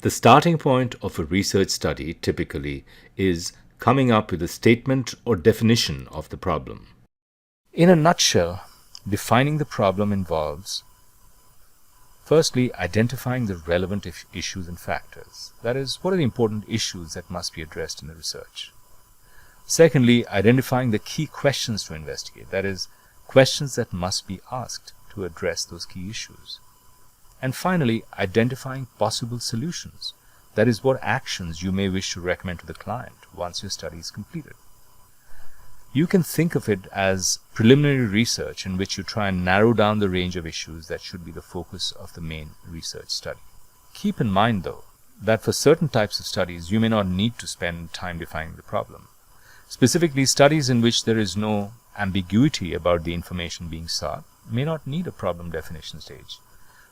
The starting point of a research study typically is coming up with a statement or definition of the problem. In a nutshell, defining the problem involves firstly identifying the relevant issues and factors. That is, what are the important issues that must be addressed in the research? Secondly, identifying the key questions to investigate. That is, questions that must be asked to address those key issues. And finally, identifying possible solutions. That is, what actions you may wish to recommend to the client once your study is completed. You can think of it as preliminary research in which you try and narrow down the range of issues that should be the focus of the main research study. Keep in mind, though, that for certain types of studies, you may not need to spend time defining the problem. Specifically, studies in which there is no ambiguity about the information being sought may not need a problem definition stage.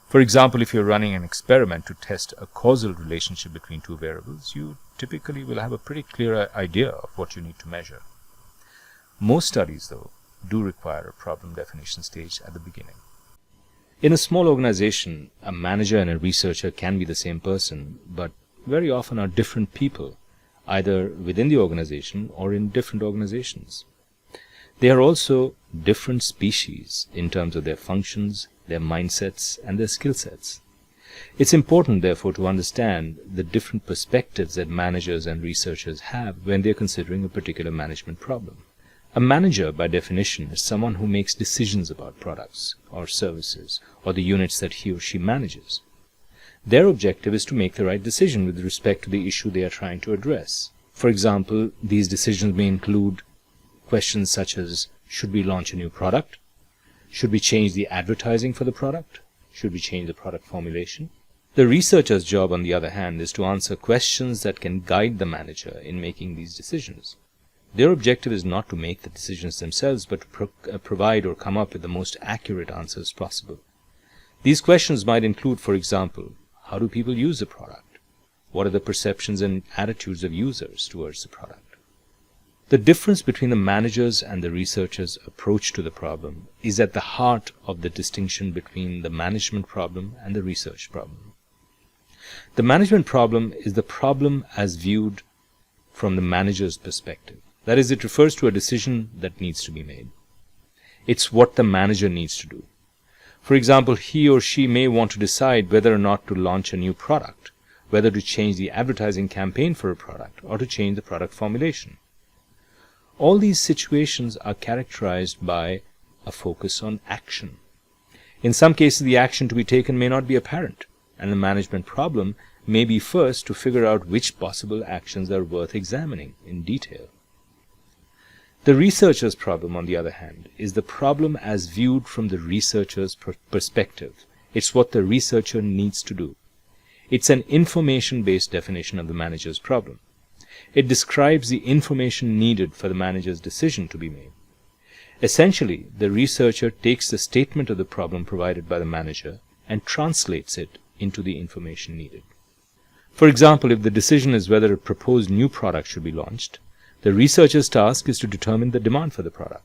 For example, if you're running an experiment to test a causal relationship between two variables, you typically will have a pretty clear idea of what you need to measure. Most studies, though, do require a problem definition stage at the beginning. In a small organization, a manager and a researcher can be the same person, but very often are different people, either within the organization or in different organizations. They are also different species in terms of their functions, their mindsets, and their skill sets. It's important, therefore, to understand the different perspectives that managers and researchers have when they're considering a particular management problem. A manager, by definition, is someone who makes decisions about products or services or the units that he or she manages. Their objective is to make the right decision with respect to the issue they are trying to address. For example, these decisions may include questions such as, should we launch a new product? Should we change the advertising for the product? Should we change the product formulation? The researcher's job, on the other hand, is to answer questions that can guide the manager in making these decisions. Their objective is not to make the decisions themselves, but to provide or come up with the most accurate answers possible. These questions might include, for example, how do people use the product? What are the perceptions and attitudes of users towards the product? The difference between the manager's and the researcher's approach to the problem is at the heart of the distinction between the management problem and the research problem. The management problem is the problem as viewed from the manager's perspective. That is, it refers to a decision that needs to be made. It's what the manager needs to do. For example, he or she may want to decide whether or not to launch a new product, whether to change the advertising campaign for a product, or to change the product formulation. All these situations are characterized by a focus on action. In some cases, the action to be taken may not be apparent, and the management problem may be first to figure out which possible actions are worth examining in detail. The researcher's problem, on the other hand, is the problem as viewed from the researcher's perspective. It's what the researcher needs to do. It's an information-based definition of the manager's problem. It describes the information needed for the manager's decision to be made. Essentially, the researcher takes the statement of the problem provided by the manager and translates it into the information needed. For example, if the decision is whether a proposed new product should be launched, the researcher's task is to determine the demand for the product.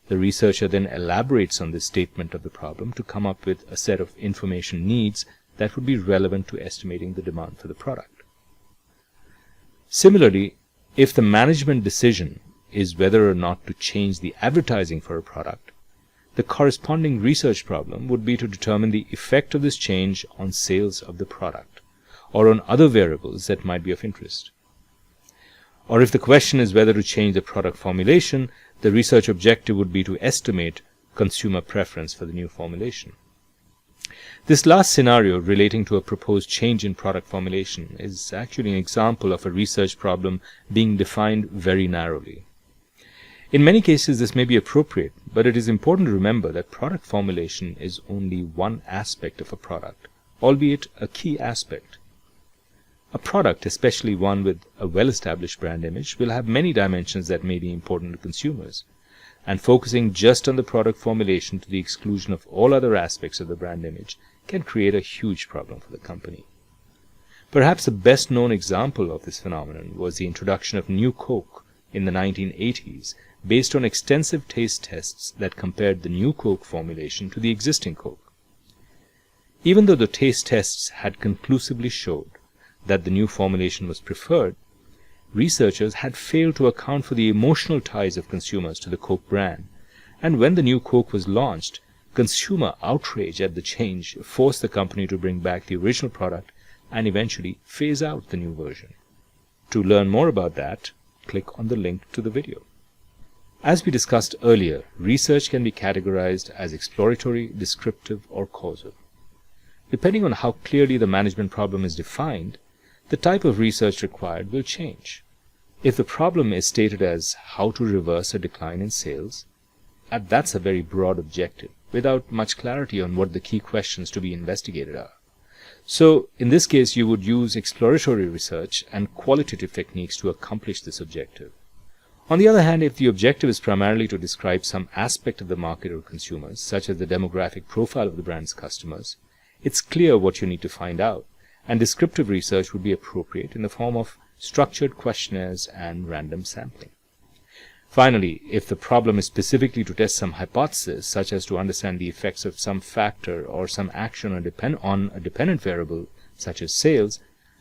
The researcher then elaborates on this statement of the problem to come up with a set of information needs that would be relevant to estimating the demand for the product. Similarly, if the management decision is whether or not to change the advertising for a product, the corresponding research problem would be to determine the effect of this change on sales of the product, or on other variables that might be of interest. Or if the question is whether to change the product formulation, the research objective would be to estimate consumer preference for the new formulation. This last scenario, relating to a proposed change in product formulation, is actually an example of a research problem being defined very narrowly. In many cases, this may be appropriate, but it is important to remember that product formulation is only one aspect of a product, albeit a key aspect. A product, especially one with a well-established brand image, will have many dimensions that may be important to consumers, and focusing just on the product formulation to the exclusion of all other aspects of the brand image can create a huge problem for the company. Perhaps the best-known example of this phenomenon was the introduction of New Coke in the 1980s, based on extensive taste tests that compared the New Coke formulation to the existing Coke. Even though the taste tests had conclusively showed that the new formulation was preferred, researchers had failed to account for the emotional ties of consumers to the Coke brand, and when the new Coke was launched, consumer outrage at the change forced the company to bring back the original product and eventually phase out the new version. To learn more about that, click on the link to the video. As we discussed earlier, research can be categorized as exploratory, descriptive, or causal. Depending on how clearly the management problem is defined, the type of research required will change. If the problem is stated as how to reverse a decline in sales, that's a very broad objective, without much clarity on what the key questions to be investigated are. So, in this case, you would use exploratory research and qualitative techniques to accomplish this objective. On the other hand, if the objective is primarily to describe some aspect of the market or consumers, such as the demographic profile of the brand's customers, it's clear what you need to find out, and descriptive research would be appropriate in the form of structured questionnaires and random sampling. Finally, if the problem is specifically to test some hypothesis, such as to understand the effects of some factor or some action on a dependent variable, such as sales,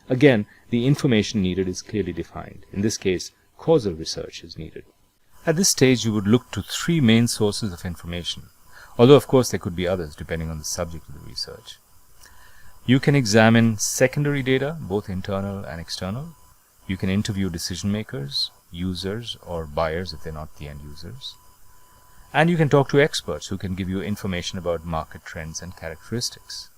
again, the information needed is clearly defined. In this case, causal research is needed. At this stage, you would look to three main sources of information, although of course there could be others depending on the subject of the research. You can examine secondary data, both internal and external. You can interview decision makers, users, or buyers if they're not the end users. And you can talk to experts who can give you information about market trends and characteristics.